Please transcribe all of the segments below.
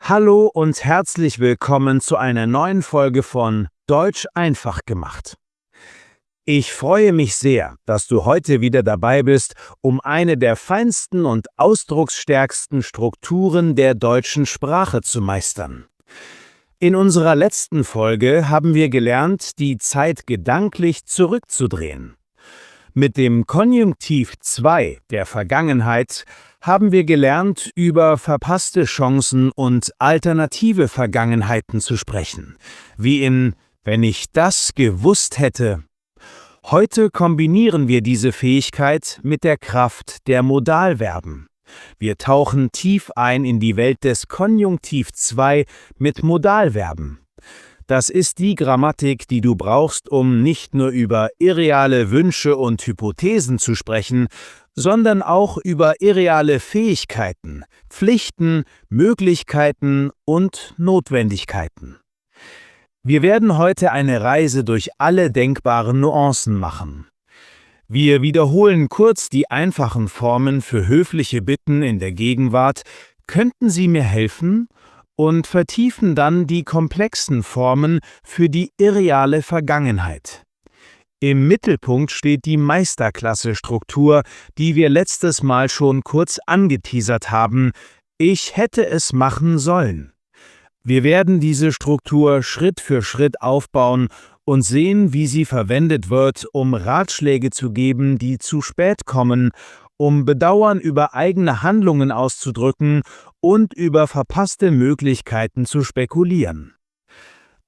Hallo und herzlich willkommen zu einer neuen Folge von Deutsch einfach gemacht. Ich freue mich sehr, dass du heute wieder dabei bist, um eine der feinsten und ausdrucksstärksten Strukturen der deutschen Sprache zu meistern. In unserer letzten Folge haben wir gelernt, die Zeit gedanklich zurückzudrehen. Mit dem Konjunktiv 2 der Vergangenheit haben wir gelernt, über verpasste Chancen und alternative Vergangenheiten zu sprechen, wie in „Wenn ich das gewusst hätte“. Heute kombinieren wir diese Fähigkeit mit der Kraft der Modalverben. Wir tauchen tief ein in die Welt des Konjunktiv 2 mit Modalverben. Das ist die Grammatik, die du brauchst, um nicht nur über irreale Wünsche und Hypothesen zu sprechen, sondern auch über irreale Fähigkeiten, Pflichten, Möglichkeiten und Notwendigkeiten. Wir werden heute eine Reise durch alle denkbaren Nuancen machen. Wir wiederholen kurz die einfachen Formen für höfliche Bitten in der Gegenwart. Könnten Sie mir helfen? Und vertiefen dann die komplexen Formen für die irreale Vergangenheit. Im Mittelpunkt steht die Meisterklasse-Struktur, die wir letztes Mal schon kurz angeteasert haben. Ich hätte es machen sollen. Wir werden diese Struktur Schritt für Schritt aufbauen und sehen, wie sie verwendet wird, um Ratschläge zu geben, die zu spät kommen, um Bedauern über eigene Handlungen auszudrücken und über verpasste Möglichkeiten zu spekulieren.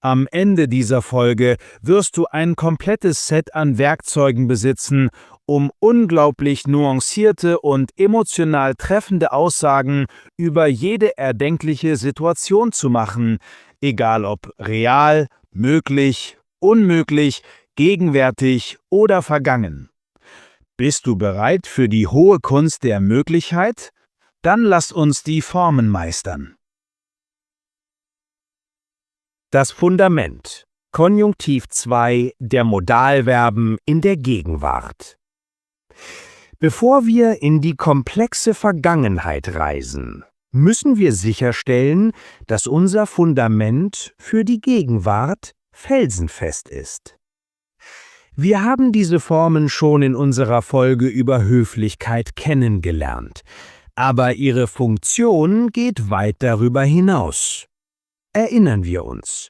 Am Ende dieser Folge wirst du ein komplettes Set an Werkzeugen besitzen, um unglaublich nuancierte und emotional treffende Aussagen über jede erdenkliche Situation zu machen, egal ob real, möglich, unmöglich, gegenwärtig oder vergangen. Bist du bereit für die hohe Kunst der Möglichkeit? Dann lass uns die Formen meistern. Das Fundament. Konjunktiv 2 der Modalverben in der Gegenwart. Bevor wir in die komplexe Vergangenheit reisen, müssen wir sicherstellen, dass unser Fundament für die Gegenwart felsenfest ist. Wir haben diese Formen schon in unserer Folge über Höflichkeit kennengelernt, aber ihre Funktion geht weit darüber hinaus. Erinnern wir uns.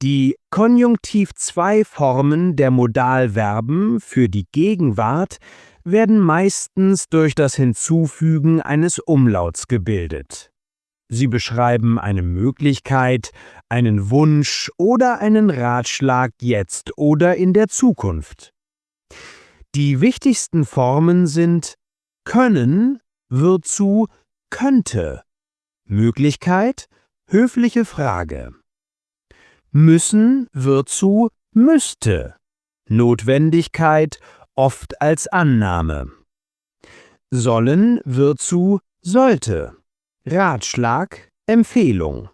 Die Konjunktiv-2-Formen der Modalverben für die Gegenwart werden meistens durch das Hinzufügen eines Umlauts gebildet. Sie beschreiben eine Möglichkeit, einen Wunsch oder einen Ratschlag jetzt oder in der Zukunft. Die wichtigsten Formen sind können wird zu könnte, Möglichkeit, höfliche Frage. Müssen wird zu müsste, Notwendigkeit oft als Annahme. Sollen wird zu sollte, Ratschlag, Empfehlung.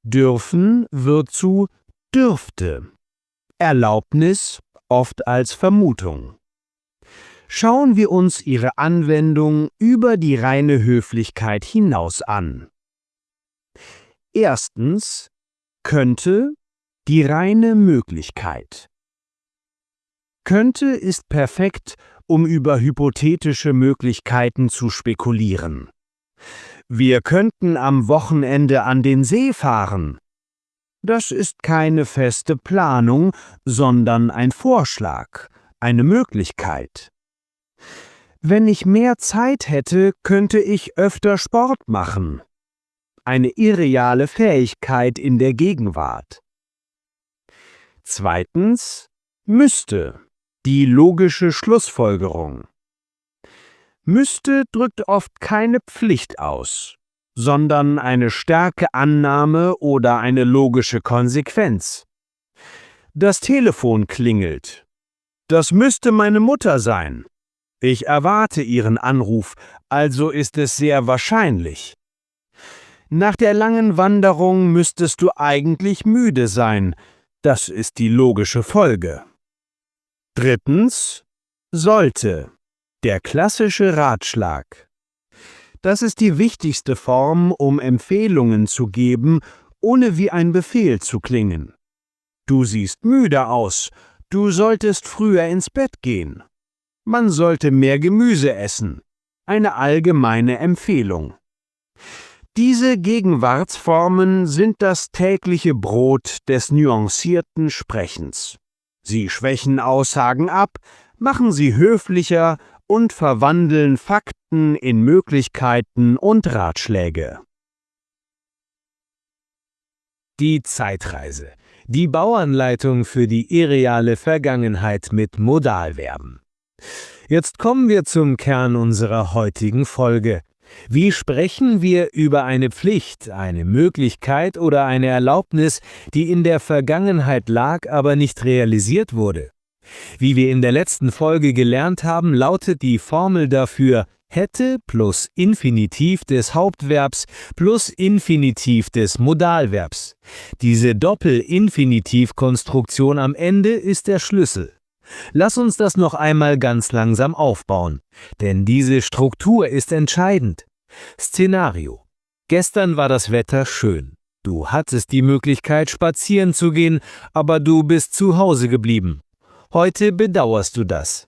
Dürfen wird zu dürfte, Erlaubnis oft als Vermutung. Schauen wir uns ihre Anwendung über die reine Höflichkeit hinaus an. Erstens, könnte, die reine Möglichkeit. Könnte ist perfekt, um über hypothetische Möglichkeiten zu spekulieren. Wir könnten am Wochenende an den See fahren. Das ist keine feste Planung, sondern ein Vorschlag, eine Möglichkeit. Wenn ich mehr Zeit hätte, könnte ich öfter Sport machen. Eine irreale Fähigkeit in der Gegenwart. Zweitens, müsste, die logische Schlussfolgerung. Müsste drückt oft keine Pflicht aus, sondern eine starke Annahme oder eine logische Konsequenz. Das Telefon klingelt. Das müsste meine Mutter sein. Ich erwarte ihren Anruf, also ist es sehr wahrscheinlich. Nach der langen Wanderung müsstest du eigentlich müde sein. Das ist die logische Folge. Drittens, sollte, der klassische Ratschlag. Das ist die wichtigste Form, um Empfehlungen zu geben, ohne wie ein Befehl zu klingen. Du siehst müde aus. Du solltest früher ins Bett gehen. Man sollte mehr Gemüse essen. Eine allgemeine Empfehlung. Diese Gegenwartsformen sind das tägliche Brot des nuancierten Sprechens. Sie schwächen Aussagen ab, machen sie höflicher und verwandeln Fakten in Möglichkeiten und Ratschläge. Die Zeitreise. Die Bauanleitung für die irreale Vergangenheit mit Modalverben. Jetzt kommen wir zum Kern unserer heutigen Folge. Wie sprechen wir über eine Pflicht, eine Möglichkeit oder eine Erlaubnis, die in der Vergangenheit lag, aber nicht realisiert wurde? Wie wir in der letzten Folge gelernt haben, lautet die Formel dafür hätte plus Infinitiv des Hauptverbs plus Infinitiv des Modalverbs. Diese Doppel-Infinitiv-Konstruktion am Ende ist der Schlüssel. Lass uns das noch einmal ganz langsam aufbauen, denn diese Struktur ist entscheidend. Szenario: Gestern war das Wetter schön. Du hattest die Möglichkeit, spazieren zu gehen, aber du bist zu Hause geblieben. Heute bedauerst du das.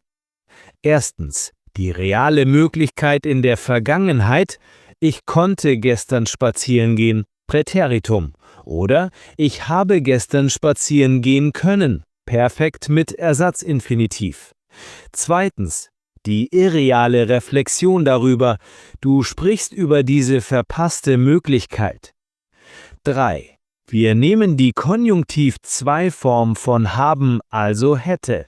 Erstens, die reale Möglichkeit in der Vergangenheit: Ich konnte gestern spazieren gehen, Präteritum. Oder ich habe gestern spazieren gehen können, Perfekt mit Ersatzinfinitiv. Zweitens, die irreale Reflexion darüber: Du sprichst über diese verpasste Möglichkeit. 3. Wir nehmen die Konjunktiv-2-Form von haben, also hätte.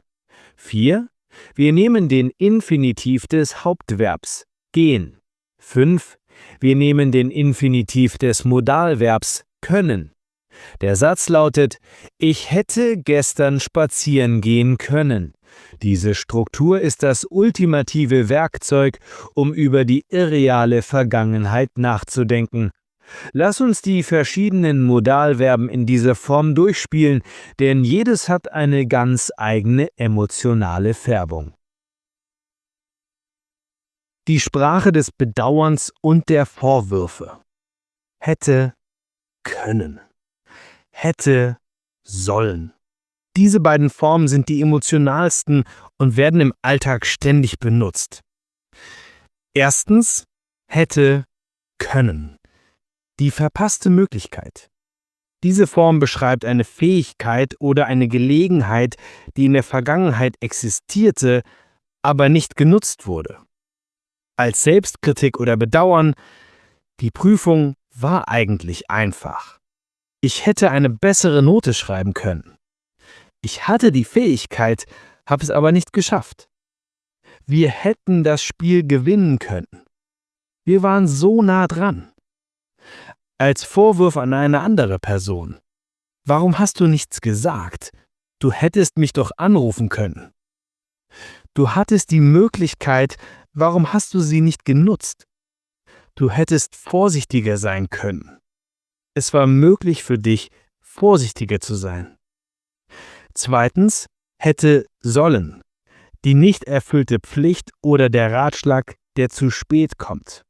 4. Wir nehmen den Infinitiv des Hauptverbs, gehen. 5. Wir nehmen den Infinitiv des Modalverbs, können. Der Satz lautet: Ich hätte gestern spazieren gehen können. Diese Struktur ist das ultimative Werkzeug, um über die irreale Vergangenheit nachzudenken. Lass uns die verschiedenen Modalverben in dieser Form durchspielen, denn jedes hat eine ganz eigene emotionale Färbung. Die Sprache des Bedauerns und der Vorwürfe. Hätte, können. Hätte, sollen. Diese beiden Formen sind die emotionalsten und werden im Alltag ständig benutzt. Erstens, hätte, können. Die verpasste Möglichkeit. Diese Form beschreibt eine Fähigkeit oder eine Gelegenheit, die in der Vergangenheit existierte, aber nicht genutzt wurde. Als Selbstkritik oder Bedauern: Die Prüfung war eigentlich einfach. Ich hätte eine bessere Note schreiben können. Ich hatte die Fähigkeit, habe es aber nicht geschafft. Wir hätten das Spiel gewinnen können. Wir waren so nah dran. Als Vorwurf an eine andere Person: Warum hast du nichts gesagt? Du hättest mich doch anrufen können. Du hattest die Möglichkeit, warum hast du sie nicht genutzt? Du hättest vorsichtiger sein können. Es war möglich für dich, vorsichtiger zu sein. Zweitens, hätte, sollen. Die nicht erfüllte Pflicht oder der Ratschlag, der zu spät kommt.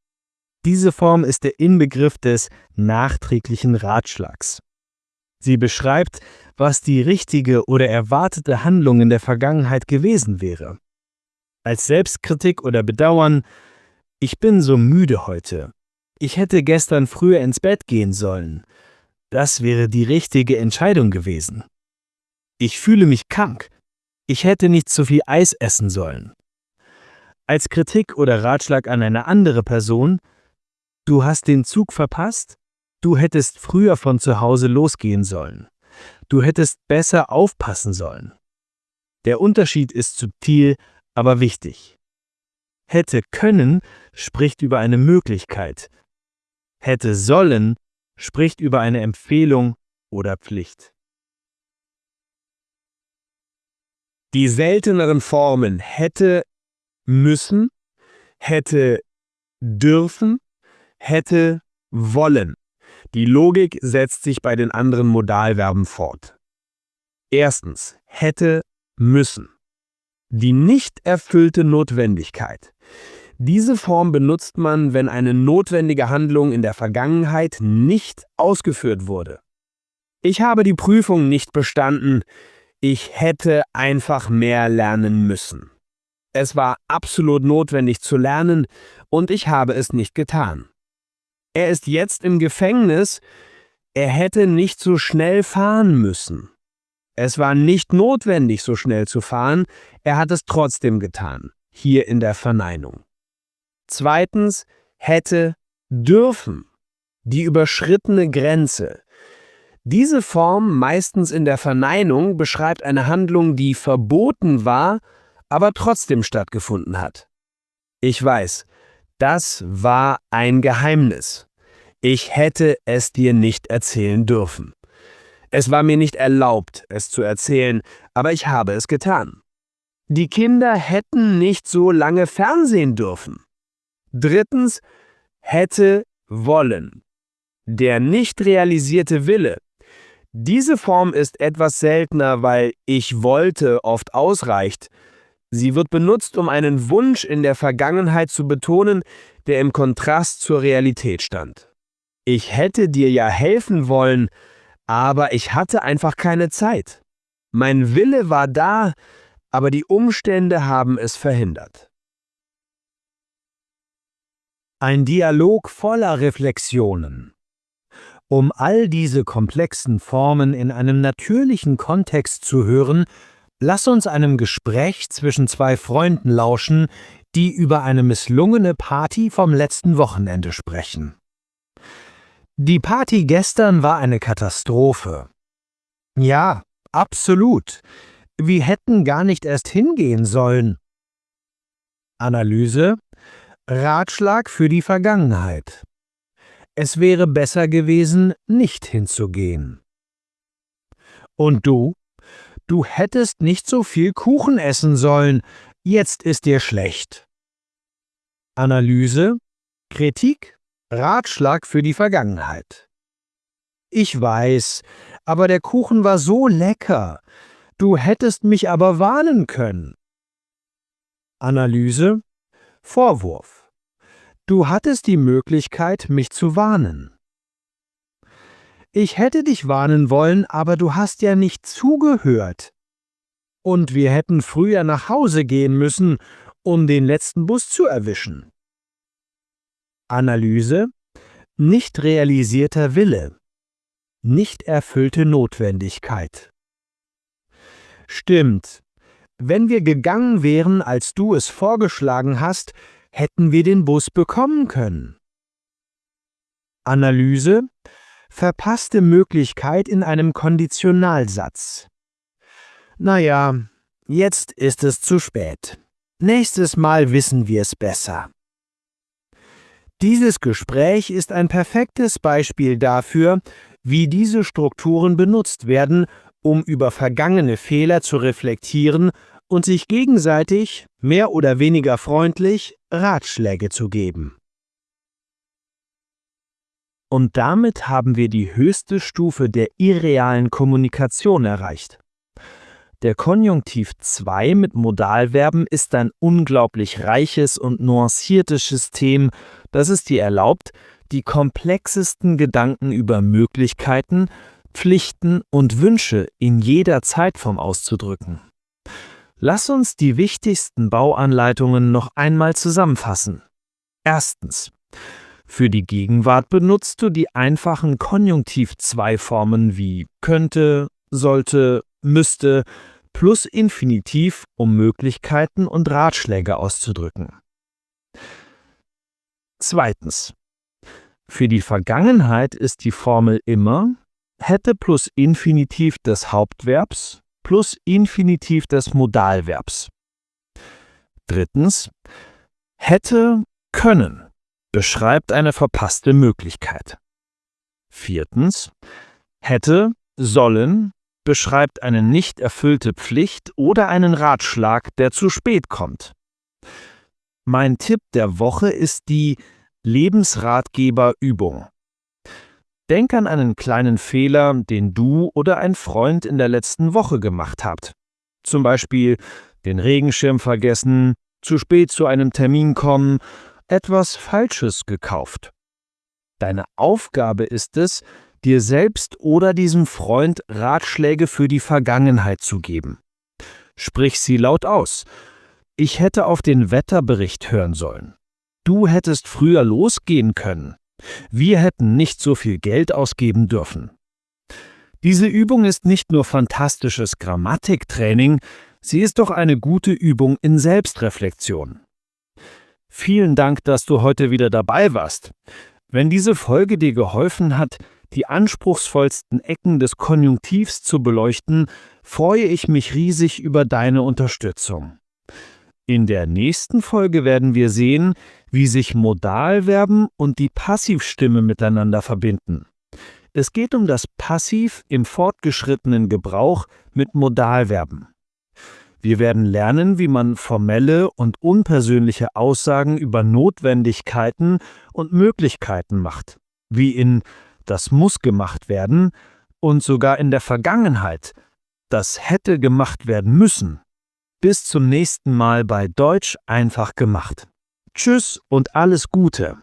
Diese Form ist der Inbegriff des nachträglichen Ratschlags. Sie beschreibt, was die richtige oder erwartete Handlung in der Vergangenheit gewesen wäre. Als Selbstkritik oder Bedauern: Ich bin so müde heute. Ich hätte gestern früher ins Bett gehen sollen. Das wäre die richtige Entscheidung gewesen. Ich fühle mich krank. Ich hätte nicht zu viel Eis essen sollen. Als Kritik oder Ratschlag an eine andere Person: Du hast den Zug verpasst? Du hättest früher von zu Hause losgehen sollen. Du hättest besser aufpassen sollen. Der Unterschied ist subtil, aber wichtig. Hätte können spricht über eine Möglichkeit. Hätte sollen spricht über eine Empfehlung oder Pflicht. Die selteneren Formen hätte, müssen, hätte, dürfen, hätte, wollen. Die Logik setzt sich bei den anderen Modalverben fort. Erstens, hätte, müssen. Die nicht erfüllte Notwendigkeit. Diese Form benutzt man, wenn eine notwendige Handlung in der Vergangenheit nicht ausgeführt wurde. Ich habe die Prüfung nicht bestanden. Ich hätte einfach mehr lernen müssen. Es war absolut notwendig zu lernen und ich habe es nicht getan. Er ist jetzt im Gefängnis. Er hätte nicht so schnell fahren müssen. Es war nicht notwendig, so schnell zu fahren. Er hat es trotzdem getan. Hier in der Verneinung. Zweitens, hätte dürfen. Die überschrittene Grenze. Diese Form, meistens in der Verneinung, beschreibt eine Handlung, die verboten war, aber trotzdem stattgefunden hat. Ich weiß, das war ein Geheimnis. Ich hätte es dir nicht erzählen dürfen. Es war mir nicht erlaubt, es zu erzählen, aber ich habe es getan. Die Kinder hätten nicht so lange Fernsehen dürfen. Drittens, hätte wollen. Der nicht realisierte Wille. Diese Form ist etwas seltener, weil ich wollte oft ausreicht. Sie wird benutzt, um einen Wunsch in der Vergangenheit zu betonen, der im Kontrast zur Realität stand. Ich hätte dir ja helfen wollen, aber ich hatte einfach keine Zeit. Mein Wille war da, aber die Umstände haben es verhindert. Ein Dialog voller Reflexionen. Um all diese komplexen Formen in einem natürlichen Kontext zu hören, lass uns einem Gespräch zwischen zwei Freunden lauschen, die über eine misslungene Party vom letzten Wochenende sprechen. Die Party gestern war eine Katastrophe. Ja, absolut. Wir hätten gar nicht erst hingehen sollen. Analyse: Ratschlag für die Vergangenheit. Es wäre besser gewesen, nicht hinzugehen. Und du? Du hättest nicht so viel Kuchen essen sollen. Jetzt ist dir schlecht. Analyse: Kritik, Ratschlag für die Vergangenheit. Ich weiß, aber der Kuchen war so lecker. Du hättest mich aber warnen können. Analyse: Vorwurf. Du hattest die Möglichkeit, mich zu warnen. Ich hätte dich warnen wollen, aber du hast ja nicht zugehört. Und wir hätten früher nach Hause gehen müssen, um den letzten Bus zu erwischen. Analyse: Nicht realisierter Wille. Nicht erfüllte Notwendigkeit. Stimmt. Wenn wir gegangen wären, als du es vorgeschlagen hast, hätten wir den Bus bekommen können. Analyse: Verpasste Möglichkeit in einem Konditionalsatz. Naja, jetzt ist es zu spät. Nächstes Mal wissen wir es besser. Dieses Gespräch ist ein perfektes Beispiel dafür, wie diese Strukturen benutzt werden, um über vergangene Fehler zu reflektieren und sich gegenseitig, mehr oder weniger freundlich, Ratschläge zu geben. Und damit haben wir die höchste Stufe der irrealen Kommunikation erreicht. Der Konjunktiv 2 mit Modalverben ist ein unglaublich reiches und nuanciertes System, das es dir erlaubt, die komplexesten Gedanken über Möglichkeiten, Pflichten und Wünsche in jeder Zeitform auszudrücken. Lass uns die wichtigsten Bauanleitungen noch einmal zusammenfassen. Erstens: Für die Gegenwart benutzt du die einfachen Konjunktiv-2-Formen wie könnte, sollte, müsste plus Infinitiv, um Möglichkeiten und Ratschläge auszudrücken. Zweitens: Für die Vergangenheit ist die Formel immer hätte plus Infinitiv des Hauptverbs plus Infinitiv des Modalverbs. Drittens: Hätte können beschreibt eine verpasste Möglichkeit. Viertens: Hätte sollen beschreibt eine nicht erfüllte Pflicht oder einen Ratschlag, der zu spät kommt. Mein Tipp der Woche ist die Lebensratgeberübung. Denk an einen kleinen Fehler, den du oder ein Freund in der letzten Woche gemacht habt. Zum Beispiel den Regenschirm vergessen, zu spät zu einem Termin kommen, etwas Falsches gekauft. Deine Aufgabe ist es, dir selbst oder diesem Freund Ratschläge für die Vergangenheit zu geben. Sprich sie laut aus. Ich hätte auf den Wetterbericht hören sollen. Du hättest früher losgehen können. Wir hätten nicht so viel Geld ausgeben dürfen. Diese Übung ist nicht nur fantastisches Grammatiktraining, sie ist doch eine gute Übung in Selbstreflexion. Vielen Dank, dass du heute wieder dabei warst. Wenn diese Folge dir geholfen hat, die anspruchsvollsten Ecken des Konjunktivs zu beleuchten, freue ich mich riesig über deine Unterstützung. In der nächsten Folge werden wir sehen, wie sich Modalverben und die Passivstimme miteinander verbinden. Es geht um das Passiv im fortgeschrittenen Gebrauch mit Modalverben. Wir werden lernen, wie man formelle und unpersönliche Aussagen über Notwendigkeiten und Möglichkeiten macht, wie in „das muss gemacht werden“ und sogar in der Vergangenheit „das hätte gemacht werden müssen“. Bis zum nächsten Mal bei Deutsch einfach gemacht. Tschüss und alles Gute!